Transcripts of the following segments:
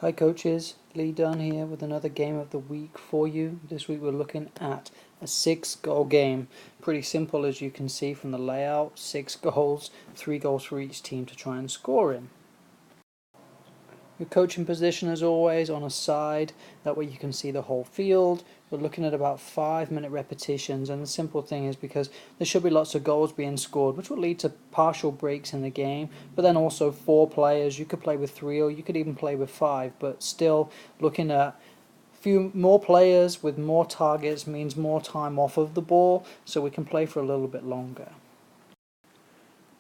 Hi coaches, Lee Dunn here with another game of the week for you. This week we're looking at a 6-goal game. Pretty simple, as you can see from the layout. 6 goals, 3 goals for each team to try and score in. Your coaching position as always on a side, that way you can see the whole field. We're looking at about 5-minute repetitions, and the simple thing is because there should be lots of goals being scored, which will lead to partial breaks in the game, but then also 4 players. You could play with 3 or you could even play with 5, but still looking at few more players with more targets means more time off of the ball, so we can play for a little bit longer.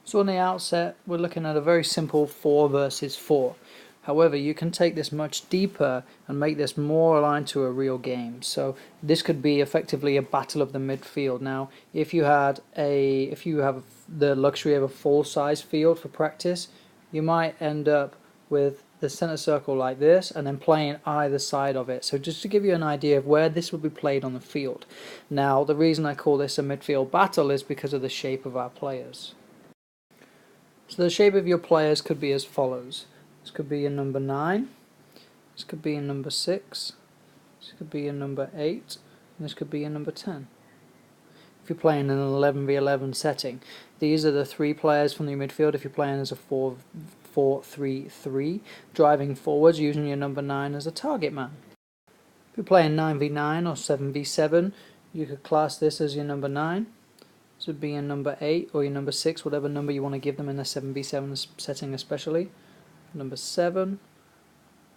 So on the outset, we're looking at a very simple 4 versus 4. However, you can take this much deeper and make this more aligned to a real game. So this could be effectively a battle of the midfield. Now, if you have the luxury of a full-size field for practice, you might end up with the center circle like this and then playing either side of it. So just to give you an idea of where this would be played on the field. Now, the reason I call this a midfield battle is because of the shape of our players. So the shape of your players could be as follows. This could be a number 9, this could be a number 6, this could be a number 8, and this could be a number 10. If you're playing in an 11v11 setting, these are the 3 players from the midfield. If you're playing as a 4-4-3-3, driving forwards using your number 9 as a target man. If you're playing 9v9 or 7v7, you could class this as your number 9. This would be a number 8 or your number 6, whatever number you want to give them in a 7v7 setting especially. Number 7,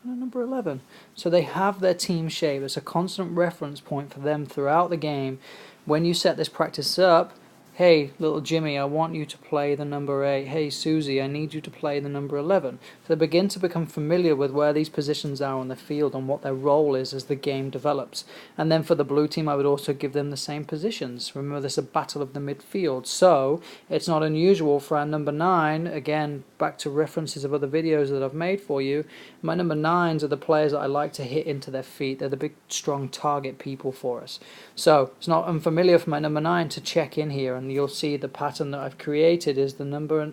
and number 11. So they have their team shape. It's a constant reference point for them throughout the game. When you set this practice up, hey, little Jimmy, I want you to play the number 8. Hey, Susie, I need you to play the number 11. So they begin to become familiar with where these positions are on the field and what their role is as the game develops. And then for the blue team, I would also give them the same positions. Remember, this is a battle of the midfield. So it's not unusual for our number 9, again, back to references of other videos that I've made for you, my number 9s are the players that I like to hit into their feet. They're the big, strong target people for us. So it's not unfamiliar for my number 9 to check in here, and you'll see the pattern that I've created is the number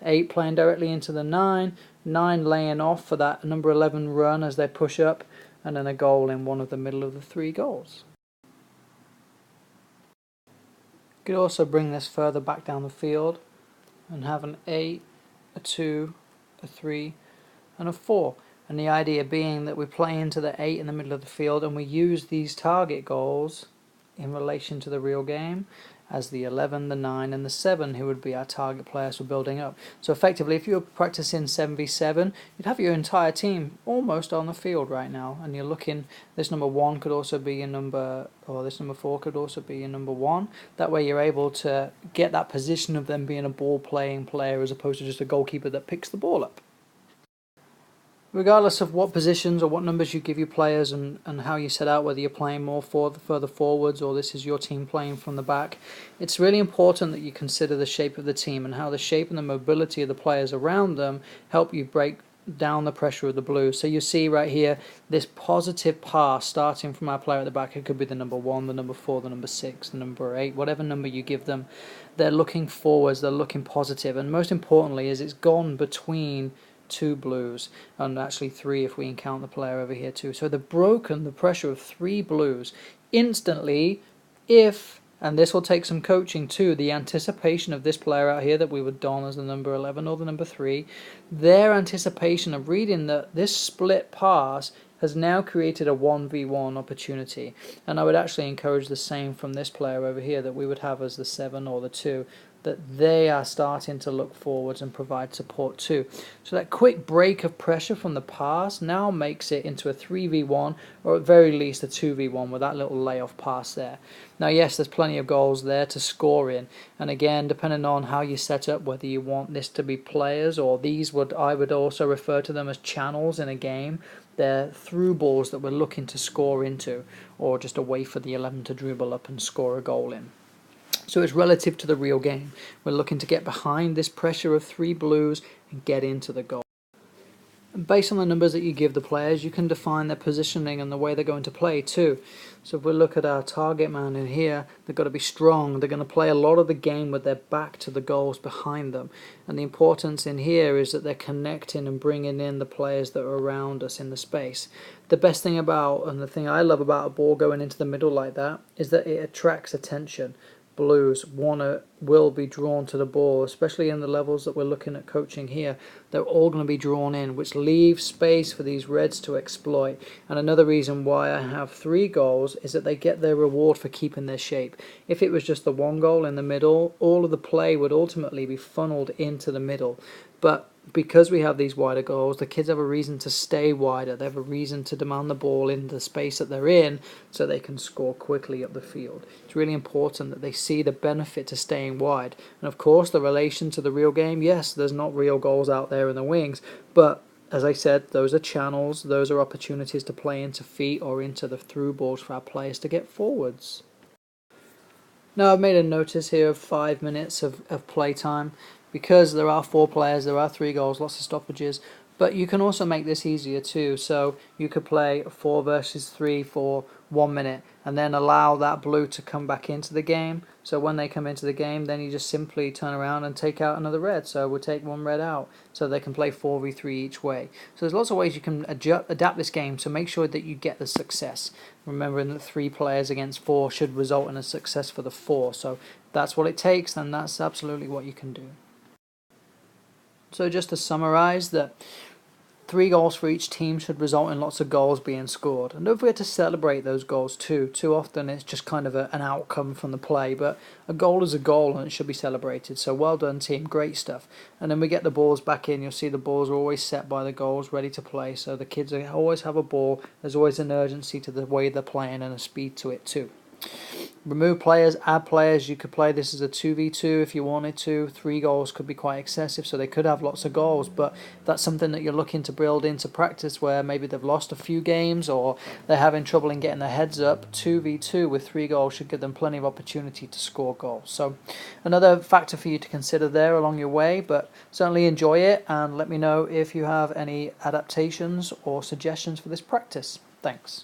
8 playing directly into the 9, 9 laying off for that number 11 run as they push up, and then a goal in one of the middle of the 3 goals. You could also bring this further back down the field and have an 8, a 2, a 3, and a 4. And the idea being that we play into the 8 in the middle of the field and we use these target goals in relation to the real game as the 11, the 9, and the 7, who would be our target players for building up. So effectively, if you were practicing 7v7, you'd have your entire team almost on the field right now, and you're looking, this number 1 could also be a number, or this number 4 could also be a number 1. That way you're able to get that position of them being a ball-playing player as opposed to just a goalkeeper that picks the ball up. Regardless of what positions or what numbers you give your players and how you set out, whether you're playing more further forwards or this is your team playing from the back, it's really important that you consider the shape of the team and how the shape and the mobility of the players around them help you break down the pressure of the Blues. So you see right here this positive pass starting from our player at the back. It could be the number 1, the number 4, the number 6, the number 8, whatever number you give them. They're looking forwards, they're looking positive, and most importantly is it's gone between 2 Blues, and actually 3 if we can count the player over here too. So they've broken the pressure of 3 Blues instantly if, and this will take some coaching too, the anticipation of this player out here that we would don as the number 11 or the number 3, their anticipation of reading that this split pass has now created a 1v1 opportunity. And I would actually encourage the same from this player over here that we would have as the 7 or the 2, that they are starting to look forwards and provide support too. So that quick break of pressure from the pass now makes it into a 3v1 or at very least a 2v1 with that little layoff pass there. Now yes, there's plenty of goals there to score in, and again, depending on how you set up, whether you want this to be players or these I would also refer to them as channels in a game. They're through balls that we're looking to score into, or just a way for the 11 to dribble up and score a goal in. So it's relative to the real game. We're looking to get behind this pressure of 3 Blues and get into the goal. based on the numbers that you give the players, you can define their positioning and the way they're going to play too. So if we look at our target man in here, they've got to be strong. They're going to play a lot of the game with their back to the goals behind them. And the importance in here is that they're connecting and bringing in the players that are around us in the space. The best thing about, and the thing I love about a ball going into the middle like that, is that it attracts attention. Blues will be drawn to the ball, especially in the levels that we're looking at coaching here. They're all going to be drawn in, which leaves space for these reds to exploit. And another reason why I have 3 goals is that they get their reward for keeping their shape. If it was just the 1 goal in the middle, all of the play would ultimately be funneled into the middle. But because we have these wider goals, the kids have a reason to stay wider. They have a reason to demand the ball in the space that they're in so they can score quickly up the field. It's really important that they see the benefit to staying wide. And of course, the relation to the real game, yes, there's not real goals out there in the wings, but as I said, those are channels, those are opportunities to play into feet or into the through balls for our players to get forwards. Now I've made a notice here of 5 minutes of playtime. Because there are 4 players, there are 3 goals, lots of stoppages, but you can also make this easier too. So you could play 4 versus 3 for 1 minute and then allow that blue to come back into the game. So when they come into the game, then you just simply turn around and take out another red. So we'll take 1 red out so they can play 4v3 each way. So there's lots of ways you can adapt this game to make sure that you get the success. Remembering that 3 players against 4 should result in a success for the 4. So that's what it takes, and that's absolutely what you can do. So just to summarize, that 3 goals for each team should result in lots of goals being scored. And don't forget to celebrate those goals too. Too often it's just kind of an outcome from the play, but a goal is a goal and it should be celebrated. So well done team, great stuff. And then we get the balls back in. You'll see the balls are always set by the goals, ready to play. So the kids always have a ball. There's always an urgency to the way they're playing and a speed to it too. Remove players, add players. You could play this as a 2v2 if you wanted to. 3 goals could be quite excessive, so they could have lots of goals, but that's something that you're looking to build into practice where maybe they've lost a few games or they're having trouble in getting their heads up. 2v2 with 3 goals should give them plenty of opportunity to score goals. So another factor for you to consider there along your way, but certainly enjoy it and let me know if you have any adaptations or suggestions for this practice. Thanks.